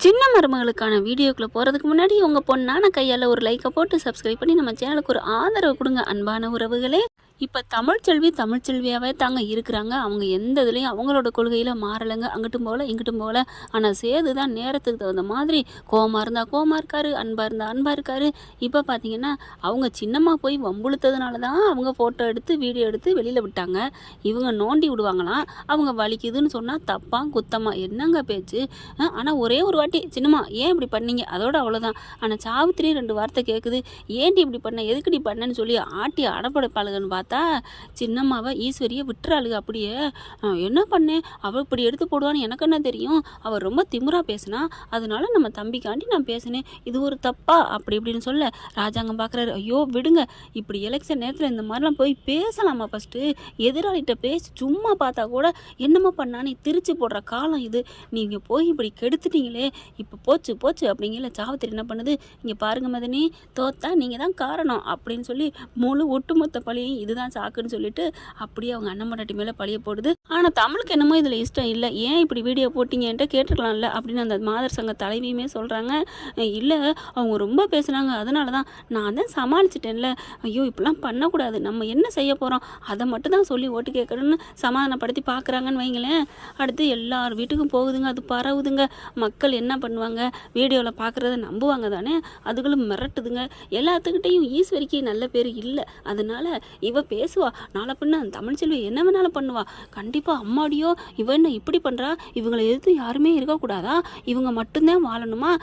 சின்ன மருமகளுக்கான வீடியோக்குள்ளே போகிறதுக்கு முன்னாடி உங்கள் பொண்ணான கையால் ஒரு லைக்கை போட்டு சப்ஸ்கிரைப் பண்ணி நம்ம சேனலுக்கு ஒரு ஆதரவு கொடுங்க அன்பான உறவுகளே. இப்போ தமிழ்ச்செல்வியாகவே தாங்க இருக்கிறாங்க. அவங்க எந்த இதுலேயும் அவங்களோட கொள்கையில் மாறலைங்க. அங்கிட்டும் போகல இங்கிட்டும் போகல. ஆனால் சேது தான் நேரத்துக்கு தகுந்த மாதிரி கோவமாக இருந்தால் கோவமாக இருக்காரு, அன்பாக இருந்தால் அன்பாக இருக்காரு. இப்போ பார்த்தீங்கன்னா அவங்க சின்னம்மா போய் வம்புழுத்ததுனால தான் அவங்க ஃபோட்டோ எடுத்து வீடியோ எடுத்து வெளியில் விட்டாங்க. இவங்க நோண்டி விடுவாங்களாம். அவங்க வலிக்குதுன்னு சொன்னால் தப்பாக குத்தமாக என்னங்க பேச்சு. ஆனால் ஒரே ஒரு வாட்டி சின்னம்மா ஏன் இப்படி பண்ணீங்க அதோட அவ்வளோதான். ஆனால் சாவித்திரி 2 வார்த்தை கேட்குது. ஏன்டி இப்படி பண்ண எதுக்குடி பண்ணேன்னு சொல்லி ஆட்டி அடப்படைப்பாளுகன்னு பார்த்தா சின்னம்மாவை ஈஸ்வரியை விட்டுறாளுக. அப்படியே என்ன பண்ணேன் அவள் இப்படி எடுத்து போடுவான்னு எனக்கு என்ன தெரியும். அவள் ரொம்ப திமுறா பேசினா, அதனால நம்ம தம்பிக்காண்டி நான் பேசினேன். இது ஒரு தப்பா அப்படி இப்படின்னு சொல்ல ராஜாங்கம் பார்க்குறாரு. ஐயோ விடுங்க, இப்படி எலெக்ஷன் நேரத்தில் இந்த மாதிரிலாம் போய் பேசலாமா? ஃபஸ்ட்டு எதிராளிகிட்ட பேசி சும்மா பார்த்தா கூட என்னம்மா பண்ணான்னு திரிச்சு போடுற காலம் இது. நீங்கள் போய் இப்படி கெடுத்துட்டீங்களே, இப்போ போச்சு போச்சு அப்படிங்கல. சாவித்திரி என்ன பண்ணுது, இங்கே பாருங்க மதனி, தோத்தா நீங்கள் தான் காரணம் அப்படின்னு சொல்லி முழு ஒட்டுமொத்த பழியும் இதுதான் சாக்குன்னு சொல்லிட்டு அப்படியே அவங்க அண்ணன் மண்டாட்டி மேலே பழிய போடுது. ஆனால் தமிழுக்கு என்னமோ இதில் இஷ்டம் இல்லை. ஏன் இப்படி வீடியோ போட்டிங்கன்ட்டு கேட்டுக்கலாம்ல அப்படின்னு அந்த மாதர் சங்க தலைவியுமே சொல்கிறாங்க. இல்லை அவங்க ரொம்ப பேசுனாங்க, அதனால தான் நான் தான் சமாளிச்சிட்டேன்ல. ஐயோ இப்படிலாம் பண்ணக்கூடாது, நம்ம என்ன செய்ய போகிறோம் அதை மட்டும் தான் சொல்லி ஓட்டு கேட்கணும்னு சமாதானப்படுத்தி பார்க்குறாங்கன்னு வைங்களேன். அடுத்து எல்லார் வீட்டுக்கும் போகுதுங்க, அது பரவுதுங்க. மக்கள் என்ன பண்ணுவாங்க, வீடியோவில் பார்க்குறத நம்புவாங்க தானே, அதுகளும் மிரட்டுதுங்க. எல்லாத்துக்கிட்டையும் ஈஸ்வரிக்கு நல்ல பேர் இல்லை. அதனால் இவ பேசுவா, நாளை பின்ன தமிழ்ச்செல்வி என்ன வேணாலும் பண்ணுவா. கண்டிப்பாக அம்மாடியோ இவ என்ன இப்படி பண்ணுறா, இவங்களை எதிர்த்து யாருமே இருக்கக்கூடாதா, இவங்க மட்டும்தான் வாழணுமா,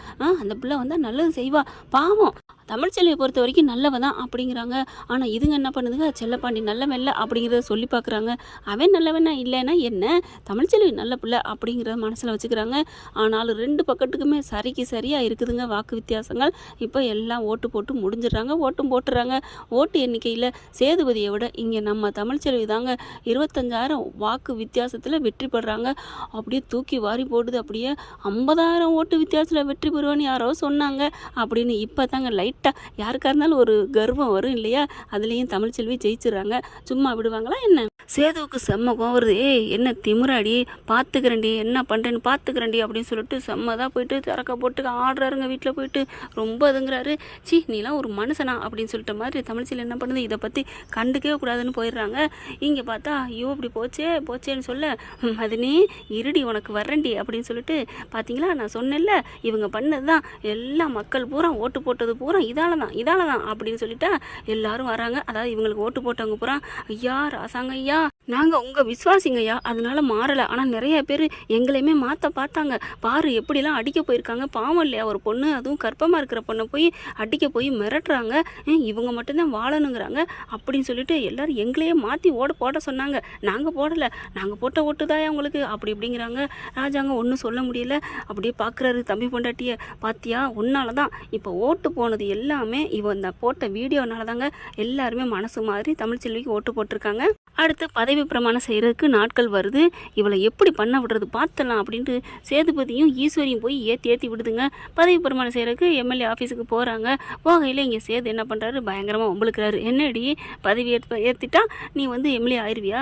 அந்த பிள்ளை வந்தால் நல்லது செய்வா, பாவம் தமிழ்ச்செல்வியை பொறுத்த வரைக்கும் நல்லவ தான் அப்படிங்கிறாங்க. ஆனால் இதுங்க என்ன பண்ணுதுங்க, செல்லப்பாண்டி நல்லவன் இல்லை அப்படிங்கிறத சொல்லி பார்க்குறாங்க. அவன் நல்லவனா இல்லைன்னா என்ன, தமிழ்ச்செல்வி நல்ல பிள்ளை அப்படிங்கிறத மனசில் வச்சுக்கிறாங்க. ஆனாலும் 2 பக்கத்துக்குமே சரிக்கு சரியாக இருக்குதுங்க வாக்கு வித்தியாசங்கள். இப்போ எல்லாம் ஓட்டு போட்டு முடிஞ்சிடுறாங்க, ஓட்டும் போட்டுறாங்க. ஓட்டு எண்ணிக்கையில் சேதுபதியை விட இங்கே நம்ம தமிழ்ச்செல்வி தாங்க 25,000 வாக்கு வித்தியாசத்தில் வெற்றி பெறுறாங்க. அப்படியே தூக்கி வாரி போடுது. அப்படியே 50,000 ஓட்டு வித்தியாசத்தில் வெற்றி பெறுவான்னு யாரோ சொன்னாங்க அப்படின்னு இப்போ தாங்க லைட்டாக யாருக்கா இருந்தாலும் ஒரு கர்வம் வரும் இல்லையா, அதுலேயும் தமிழ்ச்செல்வி ஜெயிச்சிடறாங்க. சும்மா விடுவாங்களா என்ன? சேதுவுக்கு செம்ம கோவம் வருது. என்ன திமுறாடி, பார்த்துக்கிறேன்டி என்ன பண்ணுறேன்னு பார்த்துக்கிறேன்டி அப்படின்னு சொல்லிட்டு செம்மதாக போயிட்டு திறக்க போட்டு ஆடுறாருங்க. வீட்டில் போயிட்டு ரொம்ப இதுங்கிறாரு. சி நீலாம் ஒரு மனுஷனா அப்படின்னு சொல்லிட்ட மாதிரி தமிழ்ச்செல்வி என்ன பண்ணுது, இதை பற்றி கண்டுக்கவே கூடாதுன்னு போயிடுறாங்க. இங்கே பார்த்தா ஐயோ இப்படி போச்சேன்னு சொல்ல, மதினி இருடி உனக்கு வர்றேன்டி அப்படின்னு சொல்லிட்டு, பார்த்தீங்களா நான் சொன்னேன்ல இவங்க பண்ணது தான், எல்லா மக்கள் பூரா ஓட்டு போட்டது பூரா இதால தான் அப்படின்னு சொல்லிட்டா எல்லாரும் வராங்க. அதாவது இவங்களுக்கு ஓட்டு போட்டவங்க பூரா, ஐயா ராசாங்க ஐயா நாங்கள் உங்கள் விசுவாசிங்கய்யா, அதனால மாறலை. ஆனால் நிறைய பேர் எங்களையுமே மாற்ற பார்த்தாங்க பாரு, எப்படிலாம் அடிக்க போயிருக்காங்க. பாவம் இல்லையா ஒரு பொண்ணு, அதுவும் கர்ப்பமாக இருக்கிற பொண்ணை போய் அடிக்க போய் மிரட்டுறாங்க. இவங்க மட்டும்தான் வாழணுங்கிறாங்க அப்படின்னு சொல்லிட்டு எல்லாரும் எங்களையே மாற்றி போட சொன்னாங்க. நாங்கள் போடலை, நாங்கள் போட்ட ஓட்டுதாயா உங்களுக்கு அப்படி இப்படிங்கிறாங்க. ராஜாங்க ஒன்றும் சொல்ல முடியல. அப்படியே பார்க்குறாரு தம்பி பொண்டாட்டியை. பாத்தியா உன்னால தான் இப்போ ஓட்டு போனது எல்லாமே இவன் போட்ட வீடியோனால தாங்க எல்லாருமே மனசு மாதிரி தமிழ்ச்செல்விக்கு ஓட்டு போட்டிருக்காங்க. அடுத்து பதவி பிரமாணம் செய்கிறதுக்கு நாட்கள் வருது. இவளை எப்படி பண்ண விடுறது பார்த்துலாம் அப்படின்ட்டு சேதுபதியும் ஈஸ்வரியும் போய் ஏற்றி விடுதுங்க. பதவி பிரமாணம் செய்கிறதுக்கு எம்எல்ஏ ஆஃபீஸுக்கு போகிறாங்க. போகையில் இங்கே சேது என்ன பண்ணுறாரு, பயங்கரமாக ஒம்பளுக்கிறாரு. என்னடி பதவி ஏற்றிட்டா நீ எம்எல்ஏ ஆயிடுவியா,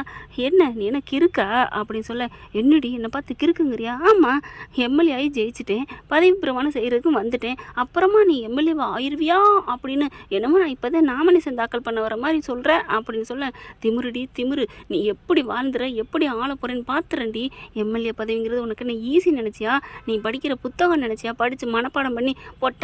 என்ன நீ என்ன கிறுக்கா அப்படின்னு சொல்ல, என்னடி என்னை பார்த்து கிறுக்குங்கிறியா, ஆமாம் எம்எல்ஏ ஆகி ஜெயிச்சிட்டேன், பதவி பிரமாணம் செய்கிறதுக்கு வந்துட்டேன், அப்புறமா நீ எம்எல்ஏவா ஆயிடுவியா அப்படின்னு என்னமோ நான் இப்போ தான் நாமினேஷன் தாக்கல் பண்ண வர மாதிரி சொல்கிறேன் அப்படின்னு சொல்ல, திமுருடி திமுரு, நீ எப்படி வாழ்ந்துற எப்படி ஆள போகிறேன்னு பார்த்துறேன்டி. எம்எல்ஏ பதவிங்கிறது உனக்கு என்ன ஈஸி நினச்சியா, நீ படிக்கிற புத்தகம் நினச்சியா, படித்து மனப்பாடம் பண்ணி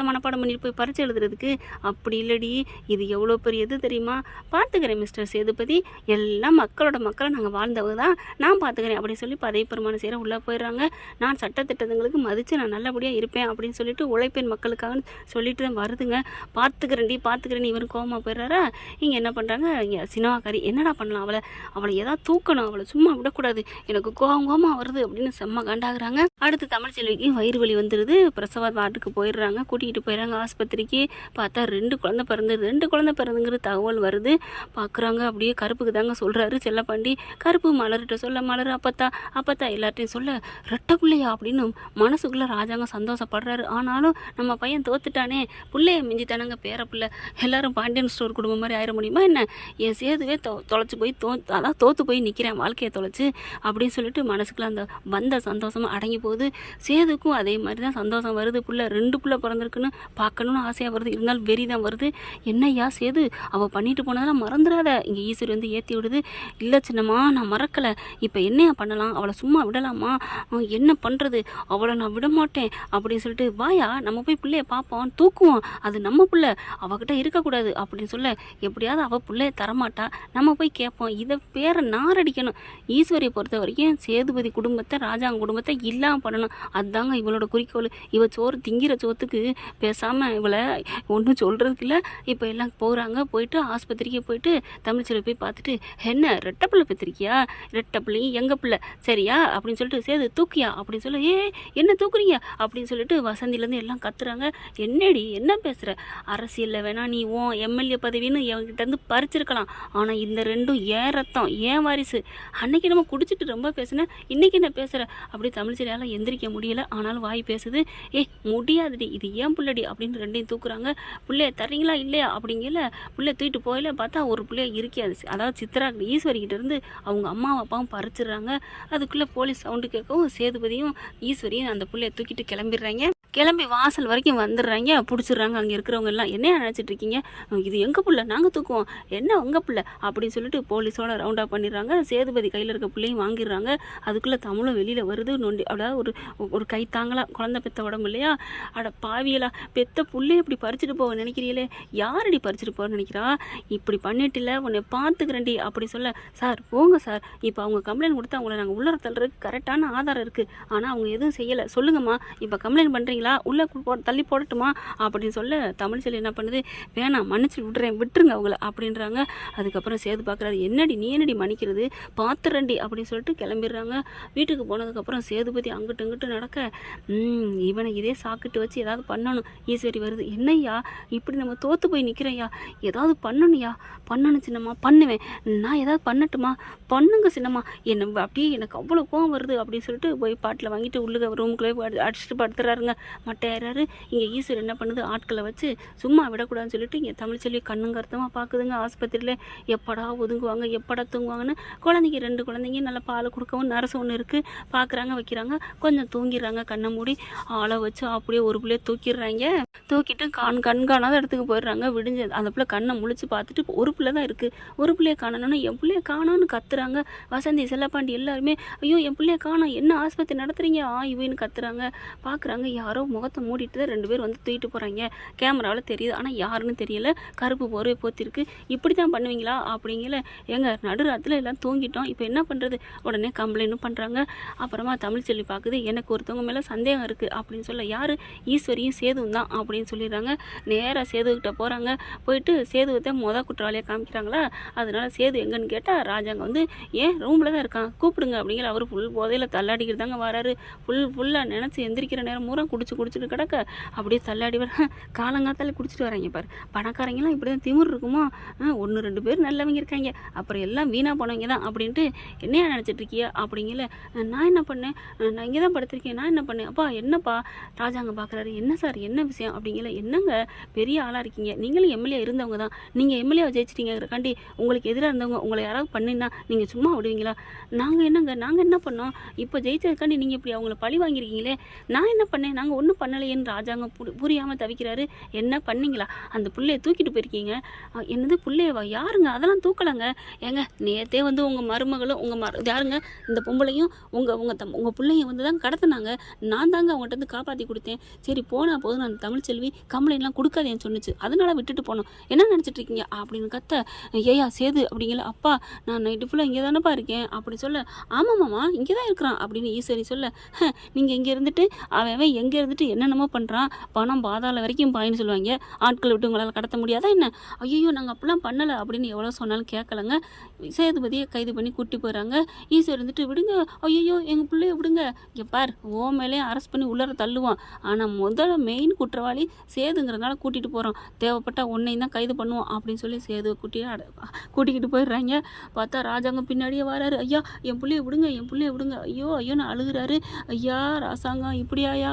மனப்பாடம் பண்ணிட்டு போய் பரிச்சு எழுதுறதுக்கு, அப்படி இல்லடி, இது எவ்வளோ பெரிய இது தெரியுமா, பார்த்துக்கிறேன் மிஸ்டர் சேதுபதி, எல்லாம் மக்களை நாங்கள் வாழ்ந்தவங்க தான், நான் பார்த்துக்கிறேன் அப்படின்னு சொல்லி பதவி பிரமாணம் செய்கிற உள்ளே போயிடுறாங்க. நான் சட்டத்திட்டங்களுக்கு மதித்து நான் நல்லபடியாக இருப்பேன் அப்படின்னு சொல்லிட்டு உழைப்பேன் மக்களுக்காக சொல்லிட்டு தான் வருதுங்க. பார்த்துக்கிறேன் இவரும் கோவமாக போயிடுறாரா. இங்கே என்ன பண்ணுறாங்க, இங்கே சினிமாக்காரி என்னடா பண்ணலாம், அவளை ஏதாவது தூக்கணும், அவளை சும்மா விடக்கூடாது, எனக்கு கோவமாக வருது அப்படின்னு செம்ம கண்டாகிறாங்க. அடுத்து தமிழ்ச்செல்விக்கு வயிறு வலி வந்துடுது. பிரசவ வார்டுக்கு போயிடுறாங்க, கூட்டிகிட்டு போயிடுறாங்க ஆஸ்பத்திரிக்கு. பார்த்தா 2 குழந்தை பிறந்துங்கிற தகவல் வருது. பார்க்குறாங்க. அப்படியே கருப்புக்கு தாங்க சொல்கிறாரு செல்லப்பாண்டி. கருப்பு மலர்கிட்ட சொல்ல, மலர் அப்பத்தா எல்லார்ட்டையும் சொல்ல, ரெட்டை பிள்ளையா அப்படின்னு மனசுக்குள்ளே ராஜாங்க சந்தோஷப்படுறாரு. ஆனாலும் நம்ம பையன் தோத்துட்டானே, பிள்ளைய மிஞ்சி தானங்க பேர பிள்ளை, எல்லாரும் பாண்டியன் ஸ்டோர் குடும்பம் மாதிரி ஆயிட முடியுமா என்ன, என் சேதுவே தொலைச்சி போய் அதான் தோற்று போய் நிற்கிறேன் வாழ்க்கையை தொலைச்சி அப்படின்னு சொல்லிட்டு மனசுக்குள்ள அந்த வந்த சந்தோஷமாக அடங்கி போகுது. சேதுக்கும் அதே மாதிரி தான் சந்தோஷம் வருது. புள்ள 2 புள்ள பிறந்திருக்குன்னு பார்க்கணுன்னு ஆசையாக வருது. இருந்தாலும் வெறி தான் வருது. என்னய்யா சேது, அவள் பண்ணிட்டு போனதெல்லாம் மறந்துடாத. இங்கே ஈஸ்வரி வந்து ஏற்றி விடுது. இல்லை சின்னம்மா, நான் மறக்கலை. இப்போ என்னையா பண்ணலாம்? அவளை சும்மா விடலாமா? என்ன பண்ணுறது? அவளை நான் விட மாட்டேன் அப்படின்னு சொல்லிட்டு, வாயா நம்ம போய் பிள்ளைய பார்ப்போம், தூக்குவோம், அது நம்ம பிள்ளை, அவகிட்ட இருக்கக்கூடாது அப்படின்னு சொல்ல, எப்படியாவது அவள் பிள்ளைய தரமாட்டா, நம்ம போய் கேட்போம். இதை பேரை நாரடிக்கணும். ஈஸ்வரியை பொறுத்த வரைக்கும் சேதுபதி குடும்பத்தை, ராஜாங்க குடும்பத்தை இல்லாமல் பண்ணணும். அதுதாங்க இவளோட குறிக்கோள். இவள் சோறு திங்கிற சோத்துக்கு பேசாமல் இவளை ஒன்றும் சொல்கிறதுக்கு இல்லை. இப்போ எல்லாம் போகிறாங்க. போயிட்டு ஆஸ்பத்திரிக்கு போயிட்டு தமிழ்ச்செல்வி போய் பார்த்துட்டு, என்ன ரெட்டை பிள்ளை பெற்றிருக்கியா? ரெட்டை பிள்ளையும் எங்கள் பிள்ளை சரியா அப்படின்னு சொல்லிட்டு, சேது தூக்கியா அப்படின்னு சொல்ல, என்ன தூக்குறீங்க அப்படின்னு சொல்லிட்டு வசந்திலேருந்து எல்லாம் கத்துறாங்க. என்னடி என்ன பேசுகிற? அரசியலில் வேணா நீ எம்எல்ஏ பதவின்னு என்கிட்டருந்து பறிச்சிருக்கலாம். ஆனால் இந்த ரெண்டும் ஏன் ரத்தம், ஏன் வாரிசு. அன்னைக்கு நம்ம குடிச்சிட்டு ரொம்ப பேசுனேன், இன்னைக்கு என்ன பேசுகிற? அப்படி தமிழ்ச்செல்வியால் எந்திரிக்க முடியல. ஆனாலும் வாய் பேசுது. முடியாதுடி, இது ஏன் புள்ளடி அப்படின்னு ரெண்டையும் தூக்குறாங்க. பிள்ளைய தர்றீங்களா இல்லையா அப்படிங்கல. பிள்ளைய தூக்கிட்டு போயில பார்த்தா ஒரு பிள்ளைய இருக்காது. அதாவது சித்ரா ஈஸ்வரிக்கிட்ட இருந்து அவங்க அம்மாவும் அப்பாவும் பறிச்சிடுறாங்க. அதுக்குள்ளே போலீஸ் சவுண்டு கேட்கவும் சேதுபதியும் ஈஸ்வரியும் அந்த பிள்ளைய தூக்கிட்டு கிளம்பிடுறாங்க. கிளம்பி வாசல் வரைக்கும் வந்துடுறாங்க. பிடிச்சிடுறாங்க. அங்கே இருக்கிறவங்க எல்லாம் என்னையா நினச்சிட்டு இருக்கீங்க? இது எங்கள் பிள்ளை, நாங்கள் தூக்குவோம், என்ன உங்கள் பிள்ளை அப்படின்னு சொல்லிட்டு போலீஸோட ரவுண்ட் அப் பண்ணிடுறாங்க. சேதுபதி கையில் இருக்க பிள்ளையும் வாங்கிடுறாங்க. அதுக்குள்ளே தமிழும் வெளியில் வருது. நொண்டி அதாவது ஒரு கை தாங்கலாம். குழந்தை பெற்ற உடம்பு இல்லையா? அட பாவியலா, பெத்த பிள்ளைய இப்படி பறிச்சுட்டு போக நினைக்கிறீங்களே, யாரடி பறிச்சுட்டு போக நினைக்கிறா? இப்படி பண்ணிட்டுல உன்னை பார்த்துக்கிறேன்டி அப்படி சொல்ல, சார் போங்க சார், இப்போ அவங்க கம்ப்ளைண்ட் கொடுத்தா அவங்கள நாங்கள் உள்ளர தள்ளுறதுக்கு கரெக்டான ஆதாரம் இருக்குது. ஆனால் அவங்க எதுவும் செய்யலை. சொல்லுங்கம்மா, இப்போ கம்ப்ளைண்ட் பண்ணுறீங்களா, உள்ளே தள்ளி போடட்டுமா அப்படின்னு சொல்ல, தமிழ்ச்செல்வி என்ன பண்ணுது, வேணாம் மன்னிச்சு விட்டுருங்க அவங்கள அப்படின்றாங்க. அதுக்கப்புறம் சேது பார்க்குறாரு. என்னடி நீ என்னடி மன்னிக்கிறது, பார்த்துறண்டி அப்படின்னு சொல்லிட்டு கிளம்பிடுறாங்க. வீட்டுக்கு போனதுக்கப்புறம் சேதுபதி அங்கிட்டு இங்கிட்டு நடக்க, இவனை இதே சாக்கிட்டு வச்சு ஏதாவது பண்ணணும். ஈஸ்வரி வருது. என்னய்யா இப்படி நம்ம தோற்று போய் நிற்கிறேன்யா, ஏதாவது பண்ணணும்யா. பண்ணணும் சின்னம்மா, பண்ணுவேன். நான் ஏதாவது பண்ணட்டுமா? பண்ணுங்க சின்னம்மா. என்ன அப்படியே எனக்கு அவ்வளோ கோவம் வருது அப்படின்னு சொல்லிட்டு போய் பாட்டில் வாங்கிட்டு உள்ளுக ரூமுக்குள்ளே அடிச்சுட்டு படுத்துறாருங்க. மட்டையாரு. இங்கே ஈஸ்வர் என்ன பண்ணுது, ஆட்களை வச்சு சும்மா விடக்கூடாதுன்னு சொல்லிட்டு இங்கே தமிழ்ச்செல்வி கண்ணுங்கருத்தமாக பார்க்குதுங்க. ஆஸ்பத்திரியில் எப்படா ஒதுங்குவாங்க, எப்படா தூங்குவாங்கன்னு. குழந்தைங்க 2 குழந்தைங்க நல்லா பால் கொடுக்கவும் நரசு ஒன்று இருக்குது. பார்க்குறாங்க, வைக்கிறாங்க, கொஞ்சம் தூங்கிடுறாங்க. கண்ணை மூடி ஆளை வச்சு அப்படியே ஒரு பிள்ளைய தூக்கிடுறாங்க. தூக்கிட்டு கண்காணாத இடத்துக்கு போயிடுறாங்க. விடிஞ்சு அந்த பிள்ளை கண்ணை முழிச்சு பார்த்துட்டு ஒரு பிள்ளை தான் இருக்குது. ஒரு பிள்ளைய காணணும்னு என் பிள்ளைய காணோன்னு கத்துறாங்க. வசந்தி, செல்லப்பாண்டி எல்லாருமே, ஐயோ என் பிள்ளைய காணோம், என்ன ஆஸ்பத்திரி நடத்துறீங்க இவன்னு கத்துறாங்க. பார்க்குறாங்க, யாரோ முகத்தை மூடிட்டு தான் 2 பேர் வந்து தூக்கிட்டு போகிறாங்க. கேமராவில் தெரியுது, ஆனால் யாருன்னு தெரியல. கருப்பு போர்வை போத்திருக்கு. இப்படி தான் பண்ணுவீங்களா அப்படிங்கல. எங்க நடுராத்தில் எல்லாம் தூங்கிட்டோம், இப்போ என்ன பண்ணுறது? உடனே கம்ப்ளைண்ட்டும் பண்ணுறாங்க. அப்புறமா தமிழ்ச்செல்வி பார்க்குது, எனக்கு ஒருத்தவங்க மேலே சந்தேகம் இருக்குது அப்படின்னு சொல்ல, யார்? ஈஸ்வரியும் சேதுவும் தான் அப்படின்னு சொல்லிடுறாங்க. நேராக சேதுக்கிட்ட போகிறாங்க. போயிட்டு சேதுவத்தை குற்றவாளியாக காமிக்கிறாங்களா. அதனால சேது எங்கன்னு கேட்டால், ராஜாங்க வந்து ஏன் ரூமில் தான் இருக்கான், கூப்பிடுங்க அப்படிங்கிற. அவர் ஃபுல் போதையில் தள்ளாடிக்கிறதாங்க வராரு. ஃபுல்லாக நினச்சி எந்திரிக்கிற நேரம் பூரா குடிச்சிட்டு கிடக்க அப்படியே தள்ளாடி வர. காலங்காத்தால குடிச்சிட்டு வராங்க பாரு. பணக்காரங்களாம் இப்படி தான் திமிர் இருக்குமோ, 1-2 பேர் நல்லவங்க இருக்காங்க, அப்புறம் எல்லாம் வீணாக போனவங்க தான் அப்படின்ட்டு என்னையா நினச்சிட்டு இருக்கியா அப்படிங்கல. நான் என்ன பண்ணேன், நான் இங்கே தான் படுத்திருக்கேன், நான் என்ன பண்ணேன்? அப்பா என்னப்பா? ராஜாங்க பார்க்குறாரு. என்ன சார், என்ன விஷயம் அப்படிங்கல. என்னங்க பெரிய ஆளாக இருக்கீங்க, நீங்களும் எம்எல்ஏ இருந்தவங்க தான், நீங்கள் எம்எல்ஏவை ஜெயிச்சிட்டீங்க கண்டி, உங்களுக்கு எதிராக இருந்தவங்க உங்களை யாராவது பண்ணினா நீங்கள் சும்மா விடுவீங்களா? நாங்கள் என்ன பண்ணோம்? இப்போ ஜெயிச்சதுக்காண்டி நீங்கள் இப்படி அவங்கள பழி வாங்கியிருக்கீங்களே, நான் என்ன பண்ணேன்? நாங்கள் ஒன்றும் பண்ணலையேன்னு ராஜாங்க புரியாமல் தவிக்கிறாரு. என்ன பண்ணீங்களா? அந்த பிள்ளையை தூக்கிட்டு போயிருக்கீங்க. என்னது பிள்ளையவா? யாருங்க? அதெல்லாம் தூக்கலாங்க. ஏங்க நேற்றே வந்து உங்கள் மருமகளும் யாருங்க இந்த பொம்பளையும் உங்கள் பிள்ளைங்க வந்து தான் கடத்தினாங்க. நான் தாங்க அவங்கள்ட்ட வந்து காப்பாற்றி கொடுத்தேன். சரி போனால் போதும், அந்த தமிழ்ச்செல்வி கம்ப்ளைண்ட்லாம் கொடுக்காதேன்னு சொன்னிச்சு, அதனால விட்டுட்டு போனோம். என்ன நினச்சிட்டு இருக்கீங்க அப்படின்னு கத்த. ஏயா சேது அப்படிங்கல. அப்பா நான் நைட்டு ஃபுல்லாக இங்கே தானேப்பா இருக்கேன் அப்படி சொல்ல. ஆமாம்மாம்மா இங்கே தான் இருக்கிறான் அப்படின்னு ஈஸ்வரி சொல்ல. நீங்கள் இங்கே இருந்துட்டு அவன் எங்கே இருந்துட்டு என்னென்னமோ பண்ணுறான், பணம் பாதாள வரைக்கும் பாயின்னு சொல்லுவாங்க, ஆட்களை விட்டு உங்களால் கடத்த முடியாதா என்ன? ஐயோ நாங்கள் அப்படிலாம் பண்ணலை அப்படின்னு எவ்வளோ சொன்னாலும் கேட்கலங்க. சேதுபதியை கைது பண்ணி கூட்டி போகிறாங்க. ஈஸ்வரி இருந்துட்டு, விடுங்க, ஐயோ எங்கள் பிள்ளைய விடுங்க, இங்கே பார் ஓ மேலே அரெஸ்ட் பண்ணி உள்ளர தள்ளுவான், ஆனால் முதல்ல மெயின் குற்றவாளி சேதுங்கிறதுனால கூட்டிகிட்டு போகிறோம், தேவைப்பட்டால் உன்னையும் தான் கைது பண்ணுவோம் அப்படின்னு சொல்லி சேதுவை கூட்டிக்கிட்டு போயிடுறாங்க. பார்த்தா ராஜாங்க பின்னாடியே வராரு. ஐயா என் பிள்ளைய விடுங்க, என் பிள்ளைய விடுங்க, ஐயோ நான் அழுகிறாரு. ஐயா ராசாங்கம் இப்படியாயா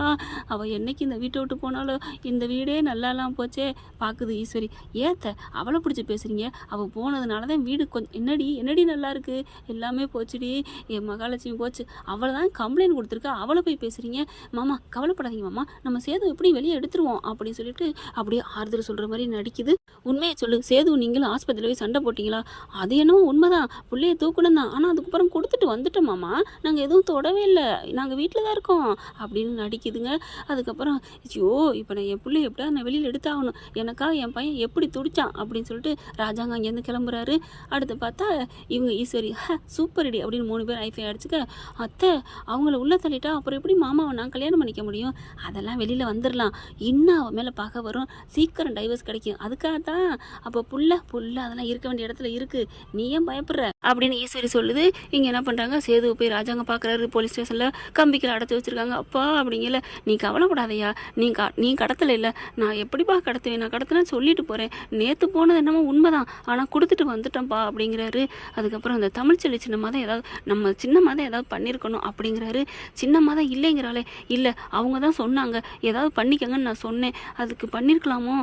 அவள் என்னைக்கு இந்த வீட்டை விட்டு போனாலோ இந்த வீடே நல்லாலாம் போச்சே பார்க்குது ஈஸ்வரி. ஏத்த அவளை பிடிச்சி பேசுகிறீங்க? அவள் போனதுனால தான் வீடு கொஞ்சம் என்னடி நல்லா இருக்குது, எல்லாமே போச்சுடி, என் மகாலட்சுமி போச்சு, அவளை தான் கம்ப்ளைண்ட் கொடுத்துருக்கா, அவளை போய் பேசுகிறீங்க. மாமா கவலைப்படாதீங்க மாமா, நம்ம சேது எப்படி வெளியே எடுத்துருவோம் அப்படின்னு சொல்லிட்டு அப்படியே ஆறுதல் சொல்கிற மாதிரி நடிக்குது. உண்மையை சொல்லு சேது, நீங்களும் ஆஸ்பத்திரியில் போய் சண்டை போட்டிங்களா? அது என்னவோ உண்மைதான், பிள்ளைய தூக்கணும் தான், ஆனால் அதுக்கப்புறம் கொடுத்துட்டு வந்துட்டோம் மாமா, நாங்கள் எதுவும் தொடவே இல்லை, நாங்கள் வீட்டில் தான் இருக்கோம் அப்படின்னு நடிக்குதுங்க. அதுக்கப்புறம் ஐயோ இப்போ நான் என் பிள்ளை எப்படியா நான் வெளியில் எடுத்தாகணும், எனக்கா என் பையன் எப்படி துடிச்சான் அப்படின்னு சொல்லிட்டு ராஜாங்க அங்கேருந்து கிளம்புறாரு. அடுத்து பார்த்தா இவங்க ஈஸ்வரி சூப்பர் இடி அப்படின்னு 3 பேர் ஐஃபை அடிச்சுக்க, அத்தை அவங்கள உள்ளே தள்ளிட்டா அப்புறம் எப்படி மாமாவை நான் கல்யாணம் பண்ணிக்க முடியும், அதெல்லாம் வெளியில் வந்துடலாம், இன்னும் அவன் மேலே பார்க்க வரும், சீக்கிரம் டைவர்ஸ் கிடைக்கும், அதுக்காகத்தான் அப்போ புள்ள அதெல்லாம் இருக்க வேண்டிய இடத்துல இருக்குது, நீ ஏன் பயப்படுற அப்படின்னு ஈஸ்வரி சொல்லுது. இங்கே என்ன பண்ணுறாங்க, சேது போய் ராஜாங்க பார்க்குறாரு, போலீஸ் ஸ்டேஷனில் கம்பிக்கில் அடைச்சி வச்சுருக்காங்க. அப்பா அப்படிங்கல, நீ கவலைப்படாதையா, நீ கடத்தலை இல்லை, நான் எப்படிப்பா கடத்துவேன், நான் கடத்தினா சொல்லிட்டு போகிறேன், நேற்று போனது என்னமோ உண்மைதான், ஆனால் கொடுத்துட்டு வந்துட்டேன்ப்பா அப்படிங்கிறாரு. அதுக்கப்புறம் அந்த தமிழ்ச்செல்வி சின்னமாக தான் ஏதாவது நம்ம சின்னமாக தான் ஏதாவது பண்ணியிருக்கணும் அப்படிங்கிறாரு. சின்னமாக தான் இல்லைங்கிறாளே, இல்லை அவங்க தான் சொன்னாங்க ஏதாவது பண்ணிக்கங்கன்னு நான் சொன்னேன், அதுக்கு பண்ணியிருக்கலாமோ,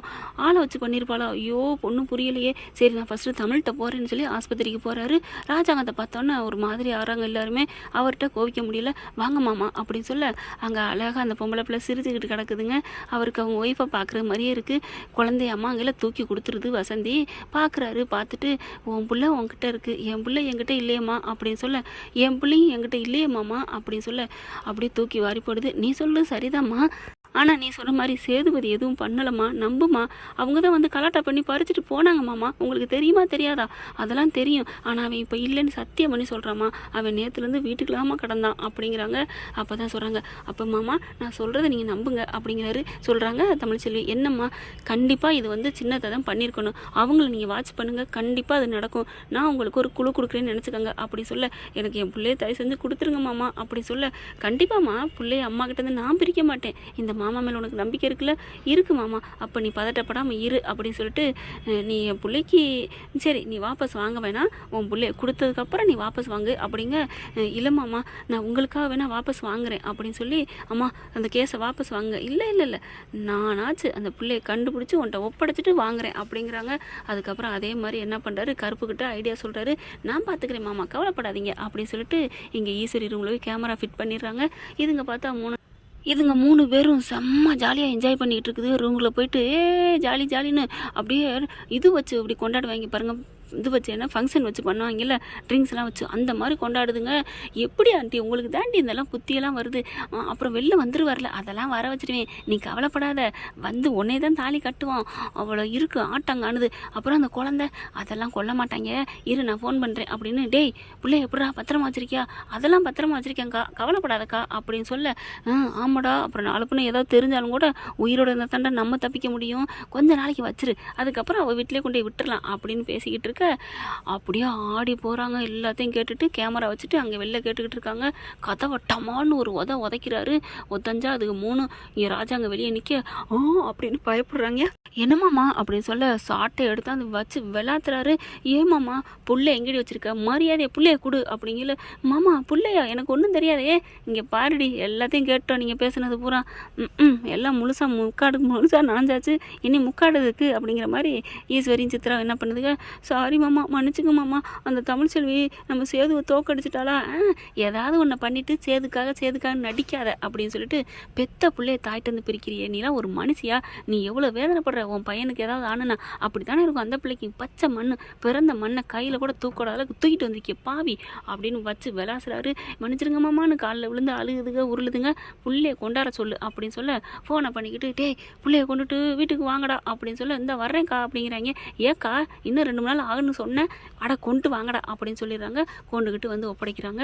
ஆளை வச்சு பண்ணியிருப்பாளா, ஐயோ பொண்ணு புரியலையே, சரி நான் ஃபஸ்ட்டு தமிழ்கிட்ட போகிறேன்னு சொல்லி ஆஸ்பத்திரிக்கு போகிறாரு. ராஜாங்கத்தை பார்த்தோன்னே ஒரு மாதிரி ஆறாங்க எல்லாருமே, அவர்கிட்ட கோவிக்க முடியல, வாங்க மாமா அப்படின்னு சொல்ல அங்கே அழகாக அந்த பொம்பளை பிள்ளை சிரிச்சுக்கிட்டு கிடக்குதுங்க. அவருக்கு அவங்க ஒய்ஃபை பார்க்குற மாதிரியே இருக்குது. குழந்தைய அம்மா அங்கெல்லாம் தூக்கி கொடுத்துருது வசந்தி. பார்க்குறாரு, பார்த்துட்டு உன் பிள்ளை உன்கிட்ட இருக்குது, என் பிள்ளை என்கிட்ட இல்லையம்மா அப்படின்னு சொல்ல, என் பிள்ளையும் என்கிட்ட இல்லையம்மாம்மா அப்படின்னு சொல்ல அப்படியே தூக்கி வாரி போடுது. நீ சொல்லு சரிதாம்மா, ஆனால் நீ சொன்ன மாதிரி சேதுபதி எதுவும் பண்ணலம்மா, நம்புமா, அவங்க தான் வந்து கலாட்டா பண்ணி பறிச்சுட்டு போனாங்க மாமா, உங்களுக்கு தெரியுமா தெரியாதா, அதெல்லாம் தெரியும், ஆனால் அவன் இப்போ இல்லைன்னு சத்தியம் பண்ணி சொல்கிறாம்மா, அவன் நேற்றுலேருந்து வீட்டுக்குலாமா கிடந்தான் அப்படிங்கிறாங்க. அப்போ தான் சொல்கிறாங்க, அப்போ மாமா நான் சொல்கிறத நீங்கள் நம்புங்க அப்படிங்கிறாரு. சொல்கிறாங்க தமிழ்ச்செல்வி, என்னம்மா கண்டிப்பாக இது வந்து சின்னத்தை தான் பண்ணியிருக்கணும், அவங்கள நீங்கள் வாட்ச் பண்ணுங்கள், கண்டிப்பாக அது நடக்கும், நான் உங்களுக்கு ஒரு குழு கொடுக்குறேன்னு நினச்சிக்கோங்க அப்படி சொல்ல, எனக்கு என் பிள்ளைய தயவு செஞ்சு கொடுத்துருங்க மாமா அப்படி சொல்ல, கண்டிப்பாம்மா பிள்ளைய அம்மா கிட்டேருந்து நான் பிரிக்க மாட்டேன், இந்த மாமா மேலே உனக்கு நம்பிக்கை இருக்குல்ல, இருக்கு மாமா, அப்போ நீ பதட்டப்படாமல் இரு அப்படின்னு சொல்லிட்டு, நீ என் பிள்ளைக்கு சரி நீ வாபஸ் வாங்க வேணாம், உன் பிள்ளைய கொடுத்ததுக்கப்புறம் நீ வாபஸ் வாங்கு அப்படிங்க. இல்லை மாமா நான் உங்களுக்காக வேணால் வாபஸ் வாங்குறேன் அப்படின்னு சொல்லி, அம்மா அந்த கேஸை வாபஸ் வாங்க, இல்லை நானாச்சு அந்த பிள்ளையை கண்டுபிடிச்சி உன்ட்ட ஒப்படைச்சிட்டு வாங்குறேன் அப்படிங்கிறாங்க. அதுக்கப்புறம் அதே மாதிரி என்ன பண்ணுறாரு, கருப்புக்கிட்ட ஐடியா சொல்கிறாரு, நான் பார்த்துக்கிறேன் மாமா கவலைப்படாதீங்க அப்படின்னு சொல்லிட்டு இங்கே ஈஸ்வரி ரூமில் போய் கேமரா ஃபிட் பண்ணிடுறாங்க. இதுங்க 3 பேரும் செம்ம ஜாலியாக என்ஜாய் பண்ணிக்கிட்டு இருக்குது. ரூமில் போயிட்டு ஜாலின்னு அப்படியே இது வச்சு அப்படி கொண்டாடுவாங்க பாருங்கள், இது வச்சு என்ன ஃபங்க்ஷன் வச்சு பண்ணுவாங்கல்ல, ட்ரிங்க்ஸ்லாம் வச்சு அந்த மாதிரி கொண்டாடுதுங்க. எப்படி ஆண்டி உங்களுக்கு தாண்டி இதெல்லாம் புத்தியெல்லாம் வருது, அப்புறம் வெளில வந்துருவார்ல, அதெல்லாம் வர வச்சுருவேன், நீ கவலைப்படாத, வந்து உன்னே தான் தாலி கட்டுவான், அவ்வளோ இருக்குது ஆட்டாங்கானுது, அப்புறம் அந்த குழந்தை அதெல்லாம் கொல்ல மாட்டாங்க, இரு நான் ஃபோன் பண்ணுறேன் அப்படின்னு, டேய் பிள்ளை எப்படா பத்திரமா வச்சிருக்கியா, அதெல்லாம் பத்திரமா வச்சிருக்கேங்க்கா கவலைப்படாதக்கா அப்படின்னு சொல்ல, ஆமாடா அப்புறம் நாலு பொண்ணு ஏதாவது தெரிஞ்சாலும் கூட உயிரோட இருந்த தாண்டா நம்ம தப்பிக்க முடியும், கொஞ்ச நாளைக்கு வச்சிரு, அதுக்கப்புறம் அவள் வீட்டிலே கொண்டு போய் விட்டுறலாம் அப்படின்னு பேசிக்கிட்டு இருக்கு. அப்படியே ஆடி போகிறாங்க. எல்லாத்தையும் கேட்டுட்டு கேமரா வச்சுட்டு அங்கே வெளில கேட்டுக்கிட்டு இருக்காங்க. கதவை டமான்னு ஒரு உதைக்கிறாரு. ஒத்தஞ்சா அதுக்கு 3 இங்கே ராஜாங்க வெளியே நிற்க அப்படின்னு பயப்படுறாங்க. என்னமாம்மா அப்படின்னு சொல்ல சாட்டை எடுத்து அந்த வச்சு விளாத்துறாரு. ஏமாம்மா புள்ளை எங்கடி வச்சிருக்க, மரியாதையை புள்ளைய கொடு அப்படிங்கல. மாமா புள்ளையா, எனக்கு ஒன்றும் தெரியாதே, இங்கே பாருடி எல்லாத்தையும் கேட்டோம் நீங்கள் பேசுனது பூரா, எல்லாம் முழுசாக நனைஞ்சாச்சு, இனி முக்காடுறதுக்கு அப்படிங்கிற மாதிரி ஈஸ்வரியும் சித்ரா என்ன பண்ணுதுங்க, சாரி மாமா மன்னிச்சுங்க மாமா, அந்த தமிழ்ச்செல்வி நம்ம சேதுவை தோக்கடிச்சிட்டாளா, ஏதாவது ஒன்றை பண்ணிவிட்டு சேதுக்காக நடிக்காத அப்படின்னு சொல்லிட்டு, பெத்த பிள்ளைய தாய்ட்டு வந்து பிரிக்கிறியே, நீலாம் ஒரு மனுஷியா, நீ எவ்வளோ வேதனைப்படுற, உன் பையனுக்கு ஏதாவது ஆனுனா அப்படி தானே இருக்கும், அந்த பிள்ளைக்கு பச்சை மண் பிறந்த மண்ணை கையில் கூட தூக்கோட அளவுக்கு தூக்கிட்டு வந்திருக்கே பாவி அப்படின்னு வச்சு விளாசுறாரு. மன்னிச்சிருங்க மாமான்னு காலில் விழுந்து அழுகுதுங்க உருளுதுங்க. புள்ளைய கொண்டாட சொல்லு அப்படின்னு சொல்ல ஃபோனை பண்ணிக்கிட்டு, டே புள்ளைய கொண்டுட்டு வீட்டுக்கு வாங்கடா அப்படின்னு சொல்ல, இந்த வர்றேன்க்கா அப்படிங்கிறாங்க. ஏக்கா இன்னும் 2 மணி நாள் ஆகுன்னு சொன்னேன், அட கொண்டு வாங்கடா அப்படின்னு சொல்லிடுறாங்க. கொண்டுக்கிட்டு வந்து ஒப்படைக்கிறாங்க.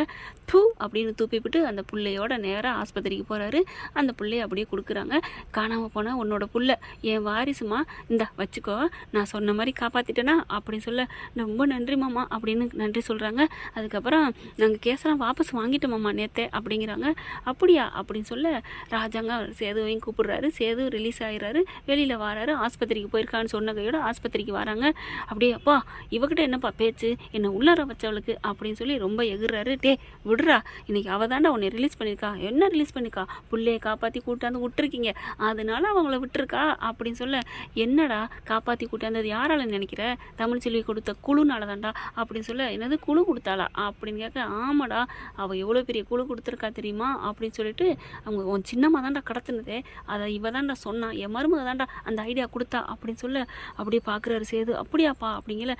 அப்படின்னு தூப்பிவிட்டு அந்த பிள்ளையோட நேராக ஆஸ்பத்திரிக்கு போகிறாரு. அந்த பிள்ளைய அப்படியே கொடுக்குறாங்க. காணாமல் போனால் உன்னோட புள்ள என் வாரிசுமா, இந்தா வச்சுக்கோ, நான் சொன்ன மாதிரி காப்பாற்றிட்டேனா அப்படின்னு சொல்ல, ரொம்ப நன்றி மாமா அப்படின்னு நன்றி சொல்கிறாங்க. அதுக்கப்புறம் நாங்கள் கேஸெல்லாம் வாபஸ் வாங்கிட்டோமாம்மா நேற்றே அப்படிங்கிறாங்க. அப்படியா அப்படின்னு சொல்ல ராஜாங்க சேதுவையும் கூப்பிடுறாரு. சேது ரிலீஸ் ஆகிறாரு, வெளியில் வராரு. ஆஸ்பத்திரிக்கு போயிருக்கான்னு சொன்ன கையோட ஆஸ்பத்திரிக்கு வராங்க. அப்படியே அப்பா இவகிட்ட என்னப்பா பேச்சு, என்னை உள்ளார வச்சவளுக்கு அப்படின்னு சொல்லி ரொம்ப எகுறாரு. டே விடுறா, இன்னைக்கு அவள் தாண்டா உன்னை ரிலீஸ் பண்ணியிருக்கா. என்ன ரிலீஸ் பண்ணியிருக்கா, பிள்ளையை காப்பாற்றி கூட்டாந்து விட்டுருக்கீங்க, அதனால அவங்கள விட்டுருக்கா அப்படின்னு சொல்ல, என்னடா காப்பாற்றி கூட்டாந்தது யாரால நினைக்கிற, தமிழ்ச்செல்வி கொடுத்த குழுனால தாண்டா அப்படின்னு சொல்ல, என்னது குழு கொடுத்தாளா அப்படின்னு கேட்க, ஆமாடா அவள் எவ்வளோ பெரிய குழு கொடுத்துருக்கா தெரியுமா அப்படின்னு சொல்லிட்டு, அவங்க உன் சின்னம்மா தாண்டா கடத்துனதே, அதை இவ தாண்டா சொன்னான், என் மருமக தாண்டா அந்த ஐடியா கொடுத்தா அப்படின்னு சொல்ல, அப்படியே பார்க்குறாரு சேது. அப்படியாப்பா அப்படிங்கல,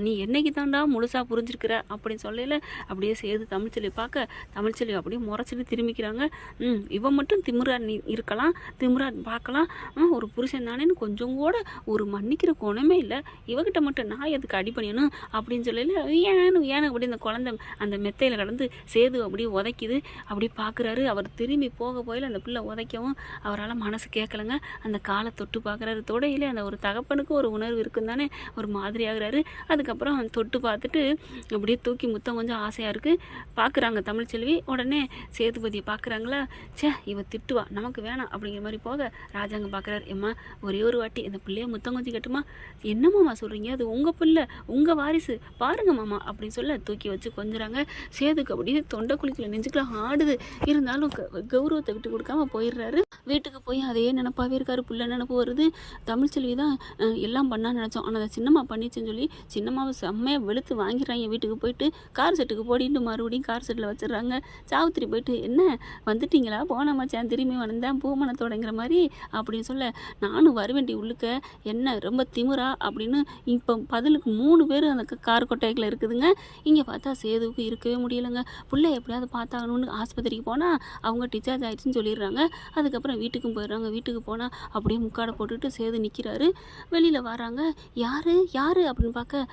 நீ என்னைக்கு தாண்டா முழுசாக புரிஞ்சிருக்கிற அப்படின்னு சொல்லல. அப்படியே சேது தமிழ்ச்செல்வி பார்க்க, தமிழ்ச்செல்வி அப்படியே முறைச்சிட்டு திரும்பிக்கிறாங்க. இவன் மட்டும் திமிரா நீ இருக்கலாம், திமிரா பார்க்கலாம், ஒரு புருஷன் தானேன்னு கொஞ்சம் கூட ஒரு மன்னிக்கிற குணமே இல்லை, இவகிட்ட மட்டும் நான் எதுக்கு அடி பண்ணியணும் அப்படின்னு சொல்லல. ஏன்னு அப்படி அந்த குழந்தை அந்த மெத்தையில் கடந்து சேது அப்படியே உதைக்குது. அப்படியே பார்க்குறாரு. அவர் திரும்பி போக போயில அந்த பிள்ளை உதைக்கவும் அவரால் மனசு கேட்கலங்க. அந்த காலை தொட்டு பார்க்குறாரு. தொடையிலே அந்த ஒரு தகப்பனுக்கு ஒரு உணர்வு இருக்குன்னு தானே ஒரு மாதிரி ஆகுறாரு. அதுக்கப்புறம் தொட்டு பார்த்துட்டு அப்படியே தூக்கி முத்தம் கொஞ்சம் ஆசையாக இருக்குது. பார்க்குறாங்க தமிழ்ச்செல்வி. உடனே சேதுபதியை பார்க்குறாங்களா, இவ திட்டுவா, நமக்கு வேணாம் அப்படிங்கிற மாதிரி போக ராஜாங்க பார்க்குறாரு. ஏம்மா ஒரே ஒரு வாட்டி இந்த பிள்ளைய முத்தம் கொஞ்சம் கட்டுமா, என்னம்மாம்மா சொல்கிறீங்க, அது உங்கள் பிள்ளை உங்கள் வாரிசு பாருங்க மாமா அப்படின்னு சொல்ல தூக்கி வச்சு கொஞ்சுறாங்க. சேதுக்கு அப்படியே தொண்டை குளிக்கல நெஞ்சுக்கெல்லாம் ஆடுது. இருந்தாலும் கௌரவத்தை விட்டு கொடுக்காம போயிடுறாரு. வீட்டுக்கு போய் அதே நினப்பாவே இருக்காரு. பிள்ளை நினப்பு வருது. தமிழ்ச்செல்வி தான் எல்லாம் பண்ணான்னு நினச்சோம், ஆனால் அதை சின்னம்மா பண்ணிச்சுன்னு சொல்லி சின்னம்மாவை செம்மையாக வெளுத்து வாங்கிடுறாங்க. வீட்டுக்கு போயிட்டு கார் செட்டுக்கு போடிட்டு மறுபடியும் கார் செட்டில் வச்சிடுறாங்க. சாவித்திரி போயிட்டு, என்ன வந்துட்டீங்களா, போன மச்சான் திரும்பி வந்தேன் பூமணத்தோடங்கிற மாதிரி அப்படின்னு சொல்ல, நானும் வருவேண்டி உள்ளுக்க, என்ன ரொம்ப திமிரா அப்படின்னு. இப்போ பதிலுக்கு 3 பேர் அந்த கார் கொட்டைகளை இருக்குதுங்க. இங்கே பார்த்தா சேதுவுக்கு இருக்கவே முடியலைங்க. பிள்ளை எப்படியாவது பார்த்தாகணும்னு ஆஸ்பத்திரிக்கு போனால் அவங்க டிஸ்சார்ஜ் ஆகிடுச்சின்னு சொல்லிடுறாங்க. அதுக்கப்புறம் வீட்டுக்கும் போயிடுறாங்க. வீட்டுக்கு போனால் அப்படியே முக்காடை போட்டுட்டு சேது நிற்கிறாரு. வெளியில் வராங்க. யார் அப்படின்னு பார்க்க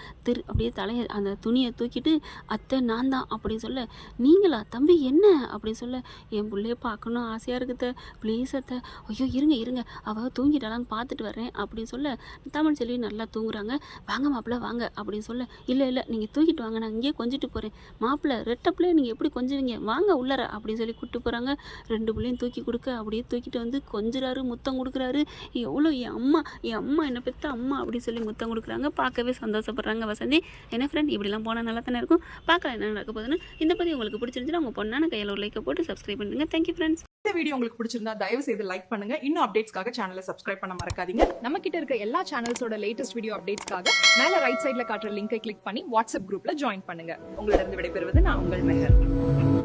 அப்படியே தலையை அந்த துணியை தூக்கிட்டு, அத்தை நான் தான் அப்படின்னு சொல்ல, நீங்களா தம்பி என்ன அப்படின்னு சொல்ல, என் பிள்ளைய பார்க்கணும் ஆசையாக இருக்குது ப்ளீஸ் அத்தை. ஐயோ இருங்க அவள் தூங்கிட்டாலான்னு பார்த்துட்டு வரேன் அப்படின்னு சொல்ல, தமிழ்ச்செல்வி நல்லா தூங்குறாங்க. வாங்க மாப்பிள்ளை வாங்க அப்படின்னு சொல்ல, இல்லை நீங்கள் தூக்கிட்டு வாங்க, நான் இங்கேயே கொஞ்சிட்டு போகிறேன். மாப்பிள்ளை ரெட்டை பிள்ளைய நீங்கள் எப்படி கொஞ்சுவீங்க, வாங்க உள்ளற அப்படின்னு சொல்லி கூப்பிட்டு போகிறாங்க. 2 பிள்ளையும் தூக்கி கொடுக்க அப்படியே தூக்கிட்டு வந்து கொஞ்சுறாரு, முத்தம் கொடுக்குறாரு. எவ்வளோ என் அம்மா என்னை பெற்ற அம்மா அப்படின்னு சொல்லி முத்தம் கொடுக்குறாங்க. பார்க்கவே சந்தோஷப்படுறாங்க வசந்தி. என்ன ஃப்ரெண்ட், இப்படிலாம் போனால் நல்லா தானே இருக்கும். பார்க்கலாம் என்ன நடக்க போகுதுன்னு. இந்த பதிவு உங்களுக்கு பிடிச்சிருந்துச்சுன்னா உங்கள் பொண்ணான கையில் ஒரு லைக்கை போட்டு சப்ஸ்கிரைப் பண்ணுங்க. Thank you friends. இந்த வீடியோ உங்களுக்கு பிடிச்சிருந்தா தயவு செய்து லைக் பண்ணுங்க. இன்னும் அப்டேட்ஸ்க்காக சேனலை சப்ஸ்கிரைப் பண்ண மறக்காதீங்க. நம்ம கிட்ட இருக்க எல்லா சேனல்ஸோட லேட்டஸ்ட் வீடியோ அப்டேட்ஸ்க்காக மேல ரைட் சைடுல காட்டுற லிங்கை கிளிக் பண்ணி வாட்ஸ்அப் குரூப்ல ஜாயின் பண்ணுங்க. உங்களிடம் விடைபெறுவது நான் உங்கள் மெஹர்.